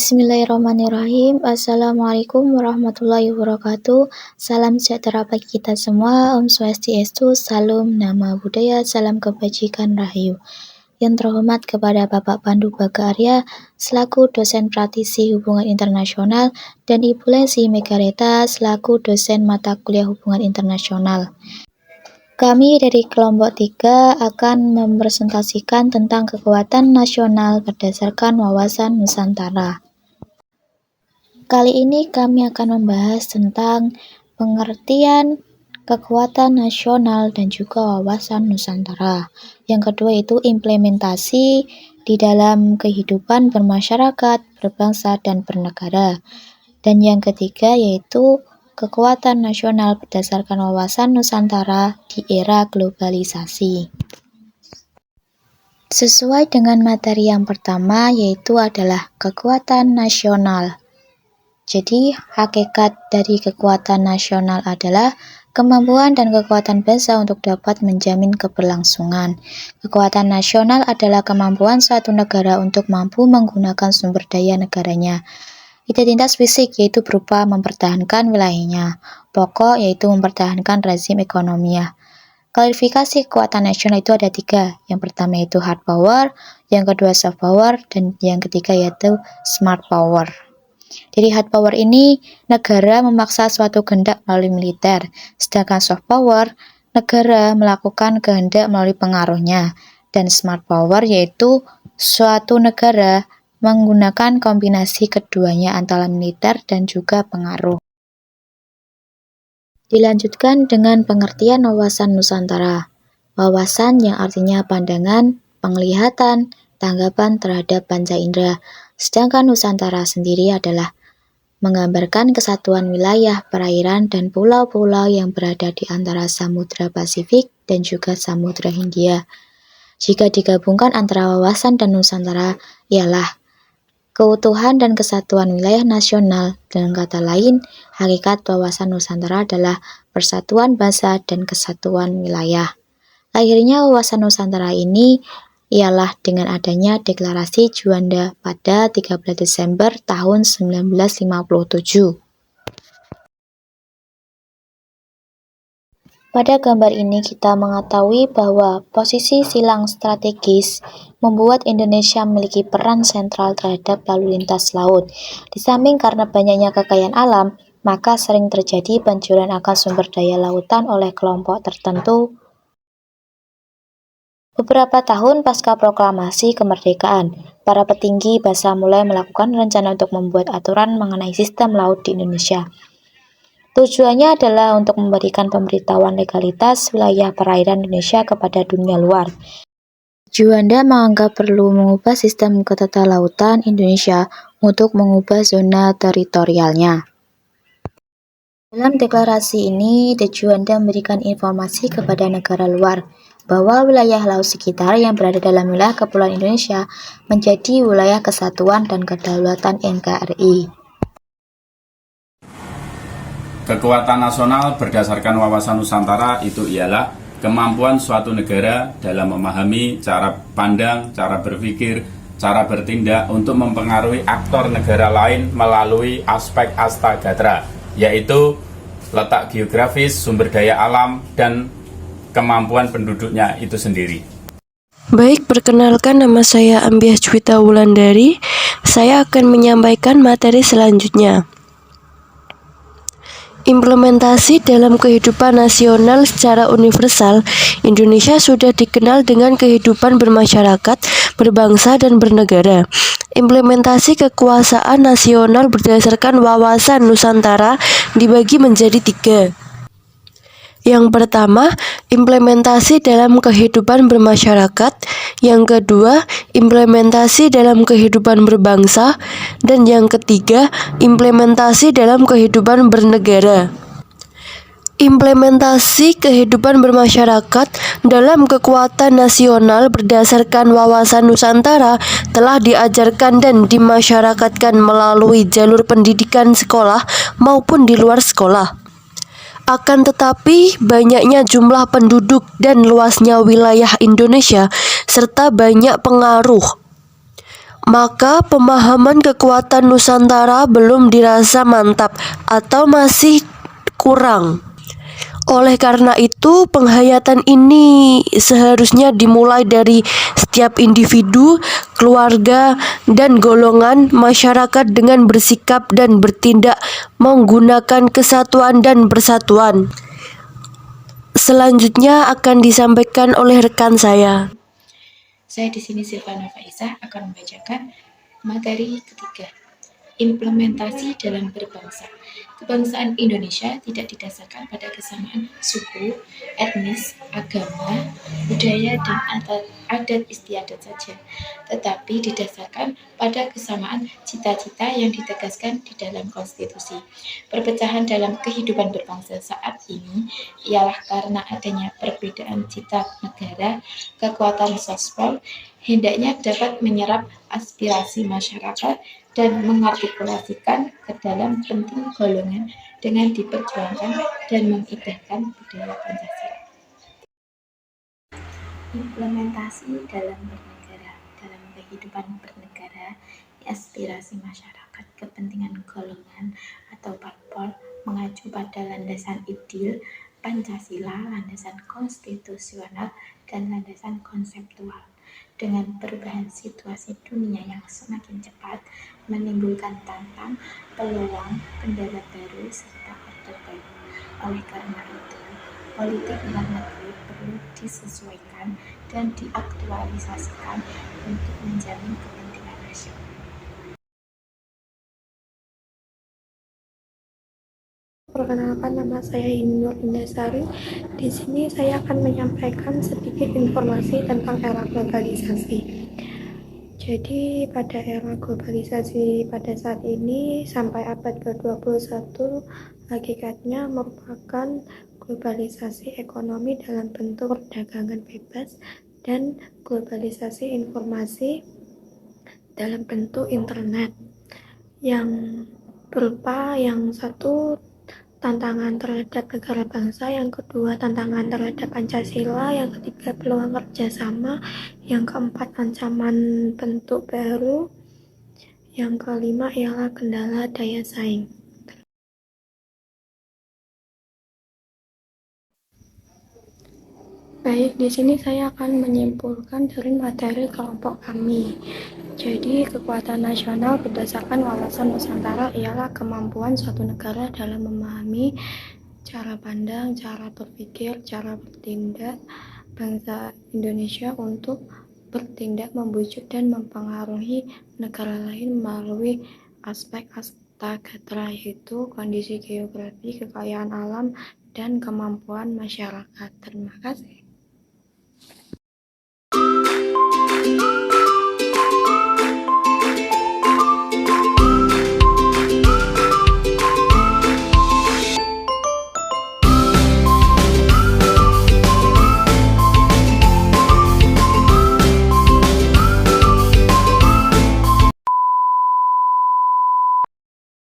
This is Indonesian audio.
Bismillahirrahmanirrahim. Assalamualaikum warahmatullahi wabarakatuh. Salam sejahtera bagi kita semua. Om Swastiastu, Salam Nama Budaya, Salam Kebajikan Rahayu. Yang terhormat kepada Bapak Pandu Bagaria selaku dosen praktisi hubungan internasional dan Ibu Lensi Megareta selaku dosen mata kuliah hubungan internasional. Kami dari kelompok 3 akan mempresentasikan tentang kekuatan nasional berdasarkan wawasan Nusantara. Kali ini kami akan membahas tentang pengertian kekuatan nasional dan juga wawasan Nusantara. Yang kedua itu implementasi di dalam kehidupan bermasyarakat, berbangsa, dan bernegara. Dan yang ketiga yaitu kekuatan nasional berdasarkan wawasan Nusantara di era globalisasi. Sesuai dengan materi yang pertama yaitu adalah kekuatan nasional. Jadi hakikat dari kekuatan nasional adalah kemampuan dan kekuatan bangsa untuk dapat menjamin keberlangsungan. Kekuatan nasional adalah kemampuan suatu negara untuk mampu menggunakan sumber daya negaranya. Identitas fisik yaitu berupa mempertahankan wilayahnya, pokok yaitu mempertahankan rezim ekonominya. Klasifikasi kekuatan nasional itu ada 3. Yang pertama yaitu hard power, yang kedua soft power, dan yang ketiga yaitu smart power. Jadi hard power ini negara memaksa suatu kehendak melalui militer, sedangkan soft power negara melakukan kehendak melalui pengaruhnya, dan smart power yaitu suatu negara menggunakan kombinasi keduanya antara militer dan juga pengaruh. Dilanjutkan dengan pengertian wawasan Nusantara. Wawasan yang artinya pandangan, penglihatan, tanggapan terhadap panca indera. Sedangkan Nusantara sendiri adalah menggambarkan kesatuan wilayah, perairan, dan pulau-pulau yang berada di antara Samudra Pasifik dan juga Samudra Hindia. Jika digabungkan antara wawasan dan Nusantara, ialah keutuhan dan kesatuan wilayah nasional. Dengan kata lain, hakikat wawasan Nusantara adalah persatuan bangsa dan kesatuan wilayah. Akhirnya wawasan Nusantara ini ialah dengan adanya Deklarasi Juanda pada 13 Desember tahun 1957. Pada gambar ini kita mengetahui bahwa posisi silang strategis membuat Indonesia memiliki peran sentral terhadap lalu lintas laut. Di samping karena banyaknya kekayaan alam, maka sering terjadi pencurian akan sumber daya lautan oleh kelompok tertentu. Beberapa tahun pasca proklamasi kemerdekaan, para petinggi bangsa mulai melakukan rencana untuk membuat aturan mengenai sistem laut di Indonesia. Tujuannya adalah untuk memberikan pemberitahuan legalitas wilayah perairan Indonesia kepada dunia luar. Juanda menganggap perlu mengubah sistem ketatalautan Indonesia untuk mengubah zona teritorialnya. Dalam deklarasi ini, Juanda memberikan informasi kepada negara luar bahwa wilayah laut sekitar yang berada dalam wilayah Kepulauan Indonesia menjadi wilayah kesatuan dan kedaulatan NKRI. Kekuatan nasional berdasarkan wawasan Nusantara itu ialah kemampuan suatu negara dalam memahami cara pandang, cara berpikir, cara bertindak untuk mempengaruhi aktor negara lain melalui aspek astagatra, yaitu letak geografis, sumber daya alam, dan kemampuan penduduknya itu sendiri. Baik, perkenalkan nama saya Ambiah Juwita Wulandari. Saya akan menyampaikan materi selanjutnya. Implementasi dalam kehidupan nasional secara universal, Indonesia sudah dikenal dengan kehidupan bermasyarakat, berbangsa, dan bernegara. Implementasi kekuasaan nasional berdasarkan wawasan Nusantara dibagi menjadi 3. Yang pertama, implementasi dalam kehidupan bermasyarakat. Yang kedua, implementasi dalam kehidupan berbangsa. Dan yang ketiga, implementasi dalam kehidupan bernegara. Implementasi kehidupan bermasyarakat dalam kekuatan nasional berdasarkan wawasan Nusantara telah diajarkan dan dimasyarakatkan melalui jalur pendidikan sekolah maupun di luar sekolah. Akan tetapi, banyaknya jumlah penduduk dan luasnya wilayah Indonesia serta banyak pengaruh maka pemahaman kekuatan Nusantara belum dirasa mantap atau masih kurang. Oleh karena itu, penghayatan ini seharusnya dimulai dari setiap individu, keluarga, dan golongan masyarakat dengan bersikap dan bertindak menggunakan kesatuan dan persatuan. Selanjutnya akan disampaikan oleh rekan saya. Saya di sini Silvana Faizah akan membacakan materi ketiga, implementasi dalam berbangsa. Kebangsaan Indonesia tidak didasarkan pada kesamaan suku, etnis, agama, budaya, dan adat istiadat saja, tetapi didasarkan pada kesamaan cita-cita yang ditegaskan di dalam konstitusi. Perpecahan dalam kehidupan berbangsa saat ini ialah karena adanya perbedaan cita negara, kekuatan sosial, hendaknya dapat menyerap aspirasi masyarakat dan mengartikulasikan ke dalam penting golongan dengan diperjuangkan dan mengindahkan budaya Pancasila. Implementasi dalam bernegara, dalam kehidupan bernegara, aspirasi masyarakat, kepentingan golongan atau parpol mengacu pada landasan ideal Pancasila, landasan konstitusional, dan landasan konseptual. Dengan perubahan situasi dunia yang semakin cepat, menimbulkan tantang, peluang, kendala baru, serta order baru. Oleh karena itu, politik luar negeri perlu disesuaikan dan diaktualisasikan untuk menjamin kepentingan nasional. Perkenalkan, nama saya Nur Indasari. Di sini saya akan menyampaikan sedikit informasi tentang era globalisasi. Jadi pada era globalisasi pada saat ini sampai abad ke-21 hakikatnya merupakan globalisasi ekonomi dalam bentuk perdagangan bebas dan globalisasi informasi dalam bentuk internet yang berupa yang satu tantangan terhadap negara bangsa, yang kedua tantangan terhadap Pancasila, yang ketiga peluang kerjasama, yang keempat ancaman bentuk baru, yang kelima ialah kendala daya saing. Baik, di sini saya akan menyimpulkan dari materi kelompok kami. Jadi, kekuatan nasional berdasarkan wawasan Nusantara ialah kemampuan suatu negara dalam memahami cara pandang, cara berpikir, cara bertindak bangsa Indonesia untuk bertindak membujuk dan mempengaruhi negara lain melalui aspek-aspek yaitu kondisi geografi, kekayaan alam, dan kemampuan masyarakat. Terima kasih.